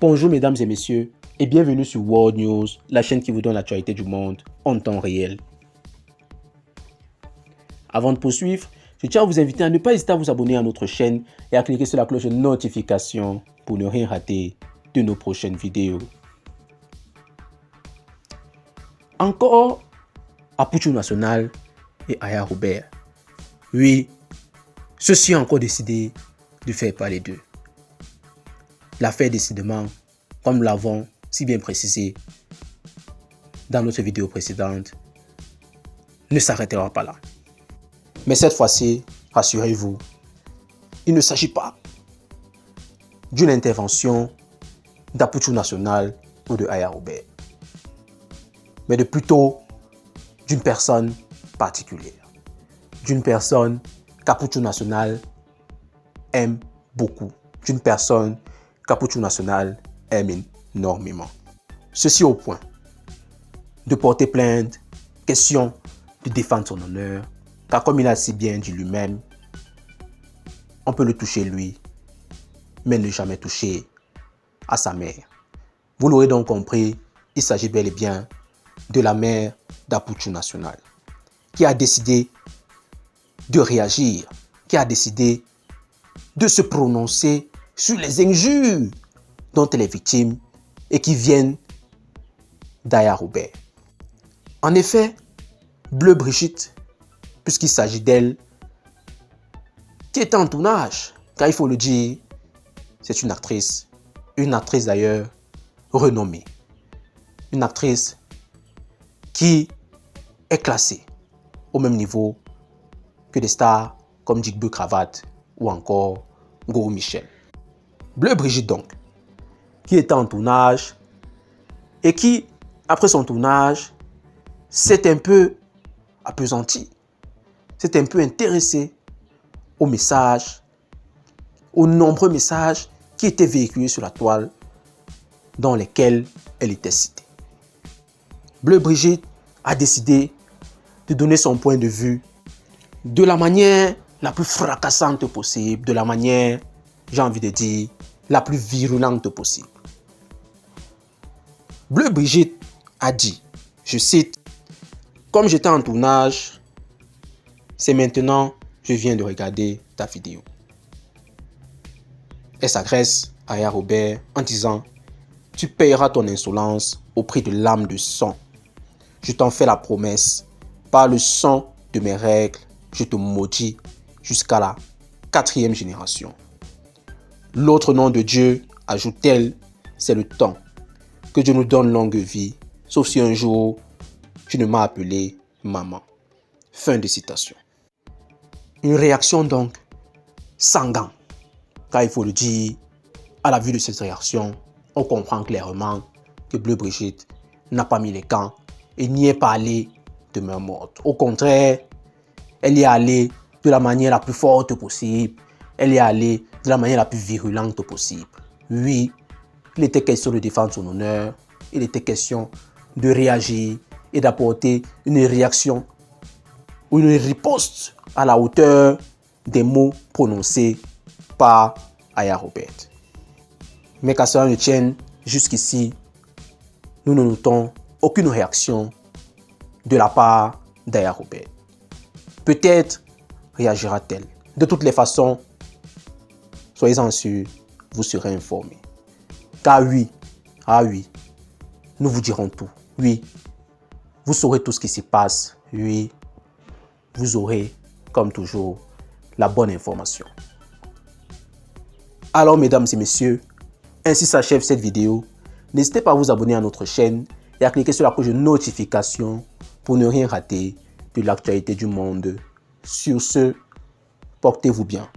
Bonjour mesdames et messieurs et bienvenue sur World News, la chaîne qui vous donne l'actualité du monde en temps réel. Avant de poursuivre, je tiens à vous inviter à ne pas hésiter à vous abonner à notre chaîne et à cliquer sur la cloche de notification pour ne rien rater de nos prochaines vidéos. Encore Apuchu National et Aya Robert. Oui, ceux-ci ont encore décidé de faire parler d'eux. L'affaire, décidément, comme nous l'avons si bien précisé dans notre vidéo précédente, ne s'arrêtera pas là. Mais cette fois-ci, rassurez-vous, il ne s'agit pas d'une intervention d'Apuchu National ou de Aya Robert, mais de plutôt d'une personne particulière, d'une personne qu'Apuchu National aime beaucoup, d'une personne qu'Apuchu National aime énormément. Ceci au point de porter plainte, question de défendre son honneur, car comme il a si bien dit lui-même, on peut le toucher lui, mais ne jamais toucher à sa mère. Vous l'aurez donc compris, il s'agit bel et bien de la mère d'Apuchu National, qui a décidé de réagir, qui a décidé de se prononcer sur les injures dont elle est victime et qui viennent d'Aya Robert. En effet, Bleu Brigitte, puisqu'il s'agit d'elle, qui est en tournage, car il faut le dire, c'est une actrice d'ailleurs renommée, une actrice qui est classée au même niveau que des stars comme Dick Cravate ou encore Goro Michel. Bleu Brigitte donc, qui était en tournage et qui, après son tournage, s'est un peu appesanti, s'est un peu intéressé aux messages, aux nombreux messages qui étaient véhiculés sur la toile dans lesquels elle était citée. Bleu Brigitte a décidé de donner son point de vue de la manière la plus fracassante possible, de la manière, j'ai envie de dire, la plus virulente possible. Bleu Brigitte a dit, je cite, « Comme j'étais en tournage, c'est maintenant je viens de regarder ta vidéo. » Elle s'agresse à Aya Robert en disant, « Tu payeras ton insolence au prix de lames de sang. Je t'en fais la promesse, par le sang de mes règles, je te maudis jusqu'à la 4e génération. L'autre nom de Dieu, ajoute-t-elle, c'est le temps. Que Dieu nous donne longue vie, sauf si un jour, tu ne m'as appelé maman. » Fin de citation. Une réaction donc sanglante, car il faut le dire, à la vue de cette réaction, on comprend clairement que Bleu Brigitte n'a pas mis les gants et n'y est pas allée de main morte. Au contraire, elle y est allée de la manière la plus forte possible, elle y est allée de la manière la plus virulente possible. Oui, il était question de défendre son honneur, il était question de réagir et d'apporter une réaction ou une riposte à la hauteur des mots prononcés par Aya Robert. Mais qu'à cela ne tienne, jusqu'ici, nous ne notons aucune réaction de la part d'Aya Robert. Peut-être réagira-t-elle. De toutes les façons, soyez-en sûrs, vous serez informés. Car oui, nous vous dirons tout. Oui, vous saurez tout ce qui s'y passe. Oui, vous aurez, comme toujours, la bonne information. Alors, mesdames et messieurs, ainsi s'achève cette vidéo. N'hésitez pas à vous abonner à notre chaîne et à cliquer sur la cloche de notification pour ne rien rater de l'actualité du monde. Sur ce, portez-vous bien.